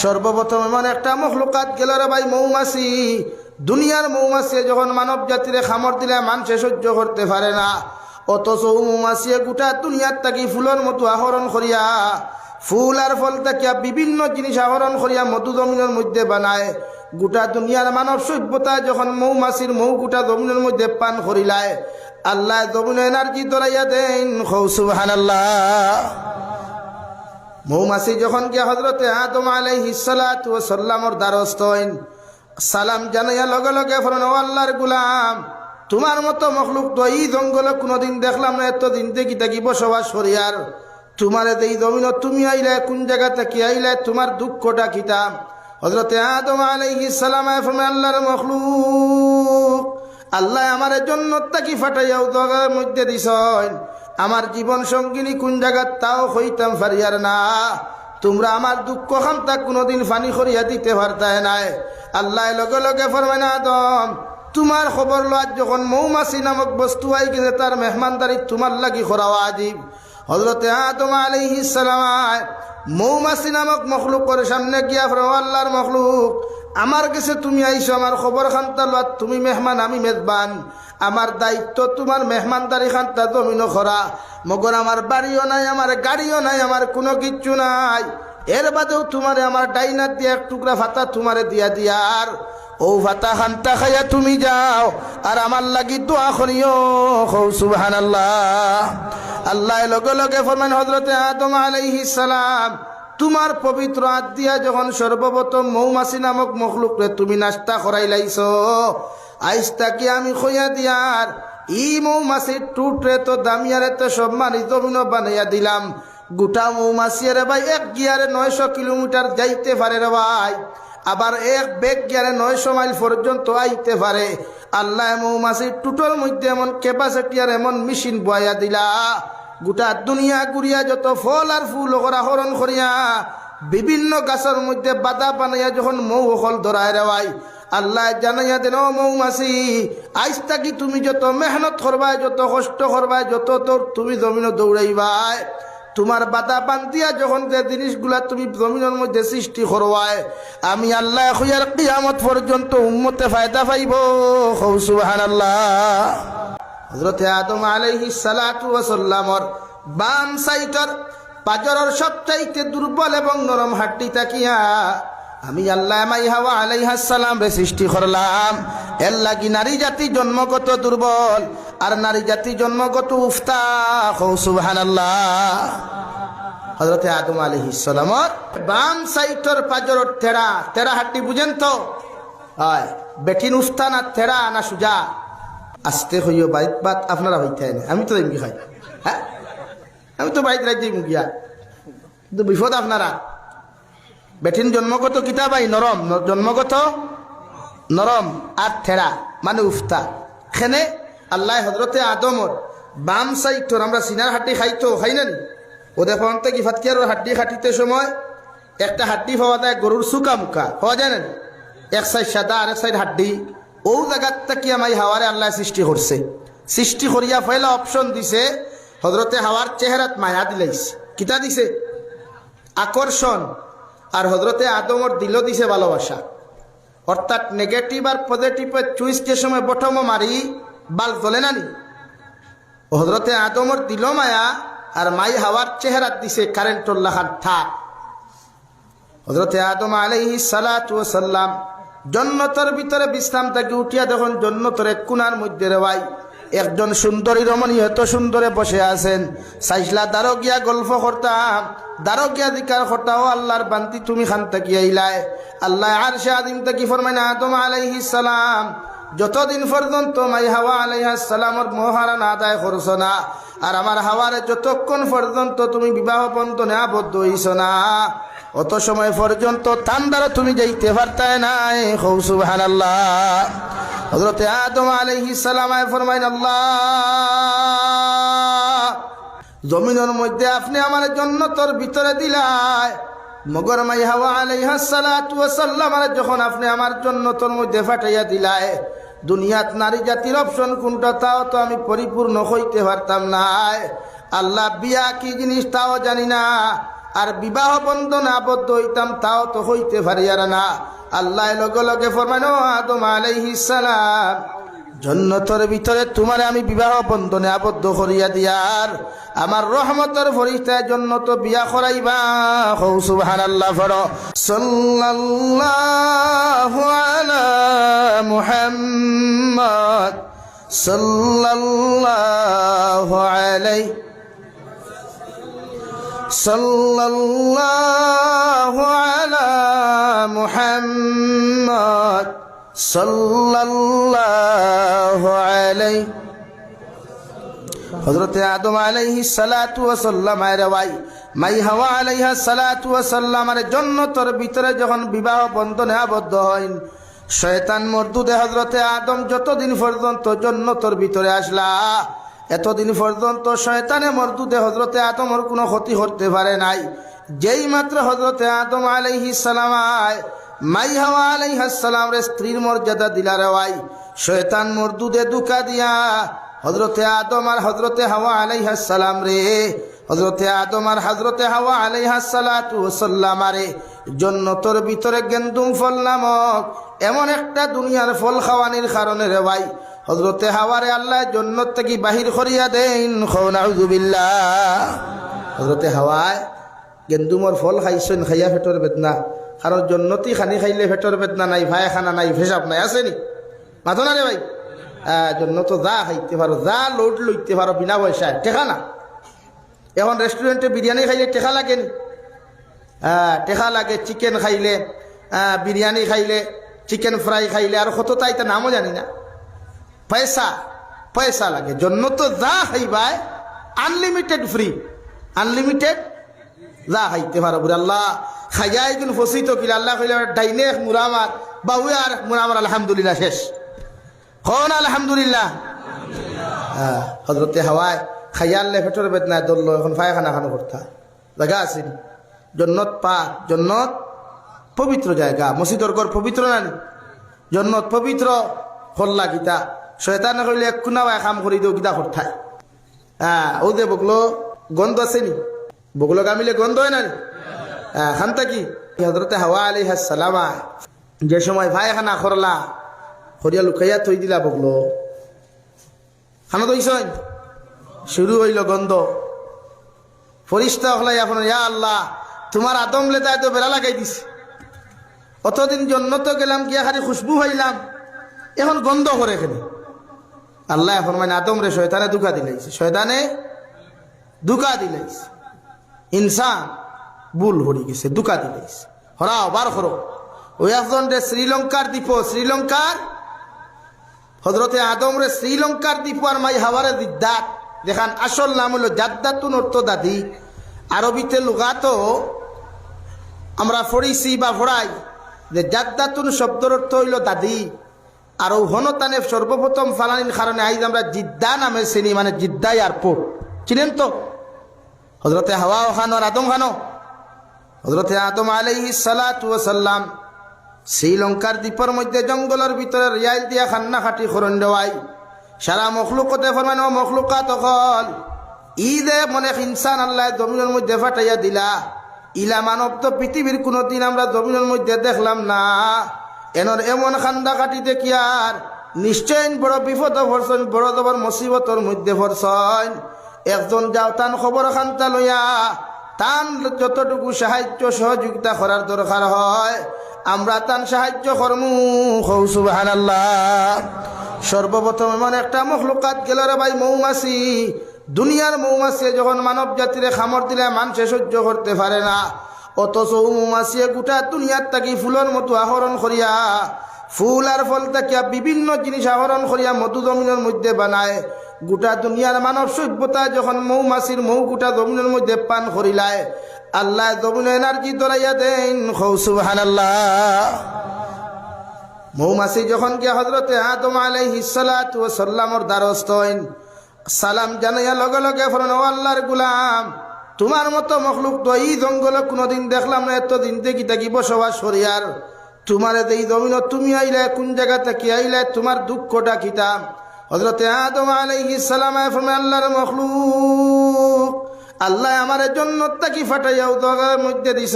সর্বপ্রথম এমন একটা মখলুকাত গেল রে ভাই, মৌমাছি। দুনিয়ার মৌমাছি যখন মানব জাতিরে খামর দিলে মানুষে সহ্য করতে পারে না, অথচ মৌমাছি গোটা দুনিয়ার থাকি ফুলের মতো আহরণ করিয়া, ফুল আর ফল থাকিয়া বিভিন্ন জিনিস আহরণ করিয়া মধু জমিনের মধ্যে বানায়। গোটা দুনিয়ার মানব সভ্যতা যখন মৌমাছির মৌ গোটা জমিনের মধ্যে পান করিলায়, আল্লাহ জমিন এনার্জি ধরাইয়া দেন। সুবহানাল্লাহ। মৌমাছি যখন গিয়া হযরতে আদম আলাইহিস সালাতু ওয়াস সালামর দ্বারস্থ হইন, সালাম জানাইয়া লগে লগে ফরন, ও আল্লাহর গোলাম, তোমার মতো মখলুক তো এই জঙ্গলে কোনোদিন দেখলাম না, এতদিন দেখি থাকি বসবাস করিয়ার। তোমার এই জমিন তুমি আইলে, কোন জায়গা থেকে আইলে, তোমার দুঃখটা কিতাম? হযরতে আদম আলাইহিস সালাম ফরমায়, আল্লাহর মখলুক, আল্লাহ আমার জান্নাত থেকে ফাটাইয়াও জগতের মধ্যে দিছেন, আমার জীবন সঙ্গিনী কোন জায়গা তাও হইতাম পারিয়ার না। তোমরা আমার দুঃখ খান্তা কোনোদিন ফানি করিয়া দিতে পারতায় নাই। আল্লাহ লগে লগে ফরমায়, আদম, তোমার খবর লো, আজ যখন মৌমাছি নামক বস্তু আই গেছে, তার মেহমানদারি তোমার লাগি করা ওয়াজিব। হযরতে আদম আলাইহিস সালাম মৌমাছি নামক মখলুকের সামনে গিয়া ফরমায়, আল্লাহর মখলুক, আমার কাছে তুমি আইছো, আমার খবর খান্তা লো, তুমি মেহমান আমি মেজবান, আমার দায়িত্ব তোমার মেহমানদারি খান্তা জমিন করা। মগর আমার বাড়িও নাই, আমার গাড়িও নাই, আমার কোনো কিচ্ছু নাই, এর বাদেও তোমারে আমার ডাইনার দিয়া এক টুকরা ভাতা তোমারে দিয়া দিয়ার, ও ভাতা খান্তা খাইয়া তুমি যাও, আর আমার লাগি দোয়া করিও। সুবহানাল্লাহ। আল্লাহ লগে লগে ফরমান, হযরতে আদম আলাইহিস সালাম, তোমার পবিত্র হাত দিয়া যখন সর্বপ্রথম মৌমাছি নামক মখলুকরে তুমি নাস্তা করাইলাইছো, আইসটা কি আমি খইয়া দিয়ার ই মৌমাছির টুটরে তো দামিয়ারে তো সম্মানিত জমিন বানাইয়া দিলাম। গোটা মৌমাছি রে ভাই এক গিয়ারে 900 কিলোমিটার যাইতে পারে রে ভাই, আবার এক বেগ গিয়ারে 900 মাইল পর্যন্ত আইতে পারে। আল্লাহ মৌমাছির টুটোর মধ্যে এমন ক্যাপাসিটি আর এমন মেশিন বয়া দিলা, গোটা দুনিয়া ঘুরিয়া যত ফল আর ফুল ওরা হরণ করিয়া বিভিন্ন গাছের মধ্যে বাধা বানাইয়া যখন মৌ হল ধরায় রেওয়াই, আল্লাহ জানাইয়া দেন, ও মৌমাছি, আজ থাকি তুমি যত মেহনত করবাই, যত কষ্ট করবাই, যত তোর তুমি জমিনে দৌড়াইবাই, তোমার বাধা বান্ধিয়া যখন যে জিনিসগুলা তুমি জমিনের মধ্যে সৃষ্টি করবাই, আমি আল্লাহ খুইয়ার কিয়ামত পর্যন্ত উম্মতে ফায়দা পাইব। সুবহানাল্লাহ। হযরতে আদম আলাইহিস সালাতু ওয়াস সালামর বাম সাইডের পাজরের সবচাইতে দুর্বল এবং নরম হাড্ডি তাকিয়া আমি আল্লাহ মাই হাওয়া আলাইহিস সালাম রে সৃষ্টি করলাম। এর লাগি নারী জাতি জন্মগত দুর্বল আর নারী জাতি জন্মগত উফতা। সুবহানাল্লাহ। হযরতে আদম আলাইহিস সালামর বাম সাইডের পাজরের তেরা হাড্ডি বুঝেন তো? হয় বেটিন উফতা না তেরা না সুজা? আস্তে হইও বাইত বাত আপনারা হইতে না, আমি তো এমনি খাই, হ্যাঁ আমি তো বাইত রাজ্যে মুগিয়া, কিন্তু বিপদ আপনারা। বেঠিন জন্মগত কিতাব আই নরম, জন্মগত নরম আর থেরা মানে উফতা। খেনে আল্লাহ হযরতে আদমর বাম সাইডর আমরা সিনার হাড্ডি খাইতো, খাই না নি? ও দেখো অন্তে কি ফাতকিয়ার হাড্ডি খাটিতে সময় একটা হাড্ডি পাওয়া যায় গরুর সুকা মুখা, পাওয়া যায় না? এক সাইড সাদা আর এক সাইড হাড্ডি। ও জায়গার থেকে আমি হাওয়ারে আল্লাহ সৃষ্টি করছে। সৃষ্টি করিয়া পয়লা অপশন দিছে, হযরতে হাওয়ার চেহারাত মায়া দিলাইছে। কিতা দিছে? আকর্ষণ। আর হযরতে আদমর দিল দিছে ভালোবাসা। অর্থাৎ নেগেটিভ আর পজিটিভের চুইস যে সময় বটমও মারি বাল জ্বলে না নি? হযরতে আদমর দিল মায়া আর মাই হাওয়ার চেহারাত দিছে কারেন্টর লাখান থাক। হযরতে আদম আলাইহিস সালাতু ওয়াস সালাম জন্নতের ভিতরে বিশ্রাম থেকে উঠিয়া দেখুন জন্নতের এক কোণার মধ্যে রেওয়াই একজন সুন্দরী রমণী এত সুন্দরে বসে আছেন। সাইসলা দারো গিয়া গল্প করতাম, দারো গিয়া দিকার করতাও, আল্লাহর বান্তি তুমি খান থাকি আইলায়। আল্লাহ আরশে আযীম থেকে ফরমাইনা, আদম আলাইহিস সালাম যতদিন পর্যন্ত মাই হাওয়া আলাইহিস সালামর মোহরানা আদায় করছো না, আর আমার হাওয়ারে যতক্ষণ পর্যন্ত তুমি বিবাহ বন্ধনে আবদ্ধ হইছ না, অত সময় পর্যন্ত তান্দারা তুমি যাইতে পারতায় নাই। সুবহানাল্লাহ। হযরতে আদম আলাইহিস সালাম ফরমাইন, আল্লাহ জমিনের মধ্যে আপনি আমার জান্নাতের ভিতরে দিলাই, মগর মাই হাওয়া আলাইহিস সালাতু ওয়াস সালাম যখন আপনি আমার জান্নাতের মধ্যে ফাটাইয়া দিলাই, দুনিয়াত নারী জাতির অপশন কোনটা তাও তো আমি পরিপূর্ণ হইতে পারতাম না। আল্লাহ বিয়া কি জিনিস তাও জানি না, আর বিবাহ বন্ধনে আবদ্ধ হইতাম, তাও তো হইতে পারি আর না। আল্লাহ লগে লগে ফরমানো আদম আলাইহিস সালাম, জন্নতের ভিতরে তোমারে আমি বিবাহ বন্ধনে আবদ্ধ করিয়া দিয়ার আমার রহমতের ফরিস্তায় জন্নত বিয়া করাইবা। হৌ সুবহানাল্লাহ পড়ো। সাল্লাল্লাহু আলা মুহাম্মদ সাল্লাল্লাহু আলাইহি সাল্লাল্লাহু আলা মুহাম্মদ সাল্লাল্লাহু আলাইহি। হযরতে আদম আলাইহিস সালাতু ওয়াস সালাম এর ভাই মাই হাওয়া আলাইহিস সালাতু ওয়াস সালামের জন্নতের ভিতরে যখন বিবাহ বন্ধনে আবদ্ধ হইন, শয়তান মরদুদে হযরতে আদম যতদিন পর্যন্ত জন্নতের ভিতরে আসলা, এতদিন পর্যন্ত শয়তানে মরদুদে হযরতে আদমের কোনো ক্ষতি করতে পারে নাই। যেই মাত্র হযরতে আদম আলাইহিস সালাম মাই হাওয়া আলাইহিস সালামের স্ত্রীর মর্যাদা দিলার ভাই, শয়তান মরদুদে দুকা দিয়া হযরতে আদম আর হযরতে হাওয়া আলাইহিস সালাম রে, হযরতে আদম আর হযরতে হাওয়া আলাইহিস সালাতু ওয়াস সালাম রে জন্নতের ভিতরে গেন্দুম ফল নামক এমন একটা দুনিয়ার ফল খাওয়ানির কারণে রে ভাই হযরতে হাওয়ারে আল্লাহ জান্নাত থেকে বাহির করিয়া দেন। নাউযুবিল্লাহ। হযরতে হাওয়ায় গেন্দুমর ফল খাইছেন, খাইয়া পেটর বেদনা, কারণ জন্নতি খানি খাইলে পেটর বেদনা নাই, ভাইখানা নাই, পেশাব নাই, আসেনি মাথো না রে ভাই। জন্নত যা খাইতে পারো, যা লোড লইতে পারো বিনা পয়সায়, টেকা না। এখন রেস্টুরেন্টে বিরিয়ানি খাইলে টেকা লাগেনি? টেকা লাগে। চিকেন খাইলে, বিরিয়ানি খাইলে, চিকেন ফ্রাই খাইলে, আর কত তাই তা নামও জানি না, পয়সা পয়সা লাগে। জন্নত যা খাইবাই আনলিমিটেড ফ্রি, আনলিমিটেড যা খাইতে পারো। বুড়ি আল্লাহ খাইয়া একদিন ফসিত কিলে আল্লাহ খাইলে ডাইনে এক মুরামার বাবু আর মুরামার আলহামদুলিল্লাহ শেষ। হন আলহামদুলিল্লাহ। হযরতে হাওয়ায় খাইয়া আল্লাহ পেটর বেদনায় ধরলো, এখন পায়খানা খানো করতা জায়গা আসেনি। জন্নত পাক, জন্নত পবিত্র জায়গা, মসজিদর ঘর পবিত্র না? জন্নত পবিত্র হল্লা গীতা শয়তানে কইলে এক কুনাবায় কাম করি দিও গীতা করতায়। ও যে বগলো গন্ধ আসেনি, বগলো গামিলে গন্ধ হয় না খানটা কি? হযরতে হাওয়া আলাইহিস সালাম যে সময় পায়খানা করলা করিয়া লুকাইয়া থই দিলা বগলো, খানা দইছই শুরু হইল গন্ধ। ফরিস্তা হলাই আপনার, ইয়া আল্লাহ তোমার আদম লেতায় তো বেড়া লাগাই দিছে, অতদিন জন্নত গেলাম গিয়া খালি খুশবু হইলাম, এখন গন্ধ করে এখানে। আল্লাহ ফরমায় আদম রে শয়তানে দুকা দিলাইছে, শয়তানে দুকা দিলাইছে, ইনসান ভুল হরি গেছে, দুকা দিলাইছে। হরাও বার করো। ওই একজন রে শ্রীলঙ্কার দ্বীপ, শ্রীলঙ্কার হযরতে আদম রে শ্রীলঙ্কার দ্বীপ আর মাই হাওয়ারে দিদাত দেখান। আসল নাম হলো জাদ্দাতুন, অর্থ দাদি। আরবিতে লুগাতো আমরা পড়িছি বা পড়াই যে জাদ্দাতুন শব্দের অর্থ হইল দাদি। আর হনতানে সর্বপ্রথম ফালানির কারণে আইজ আমরা জিদ্দা নামে চিনি, মানে জিদ্দা এয়ারপোর্ট চিনেন তো? হযরতে হাওয়া খান আর আদম খানো, হযরতে আদম আলাইহিস সালাতু ওয়াস সালাম শ্রীলঙ্কার দ্বীপের মধ্যে জঙ্গলের ভিতরে রিয়াইল দিয়া খান্না খাটি খরণ দেওয়াই সারা মখলুকতে ফরমান, ও মখলুকাত অকল ঈদে মনে ইনসান আল্লাহ জমিনের মধ্যে ফাটাইয়া দিলা, ইলা মানব তো পৃথিবীর কোনোদিন আমরা জমিনের মধ্যে দেখলাম না। এনর এমন খান্দা কাটি দেখি আর নিশ্চয় বড় বিপদ ভরসন, বড় দবর মুসিবতর মধ্যে ভরসন। একজন যাও তান খবর খান্তা লইয়া তান যতটুকু সাহায্য সহযোগিতা করার দরকার হয় আমরা তান সাহায্য করমু। সুবহানাল্লাহ। সর্বপ্রথম এমন একটা মখলুকাত গেল রে ভাই, মৌমাছি। দুনিয়ার মৌমাছি যখন মানব জাতিরে খামর দিলে মানুষে সহ্য করতে পারে না, অথচ মৌমাছি গোটা দুনিয়ার থাকি ফুলের মতো আহরণ করিয়া, ফুল আর ফল থাকিয়া বিভিন্ন জিনিস আহরণ করিয়া মধু জমিনের মধ্যে বানায়। গোটা দুনিয়ার মানব সভ্যতা যখন মৌমাছির মৌ গোটা জমিনের মধ্যে পান করিলায়, আল্লাহ জমিনে এনার্জি ধরাইয়া দেন। সুবহানাল্লাহ। মৌমাছি যখন গিয়া হযরতে আদম আলাইহিস সালাতু ওয়াস সালামের দ্বারস্থ হইন, সালাম জানাইয়া লগে লগে ফরমান, ও আল্লাহর গোলাম, তোমার মতো মখলুক তো এই জঙ্গলে কোনোদিন দেখলাম না, এতদিন থেকে থাকি বসবাস করি, আর তোমার এই জমিন তুমি আইলে কোন জায়গা থেকে আইলে, তোমার দুঃখটা কিতা? হযরতে আদম আলাইহিস সালাম ফরমান, আল্লাহর মখলুক, আল্লাহ আমার জন্নত তাকি ফাটাইয়াও দগার মধ্যে দিছ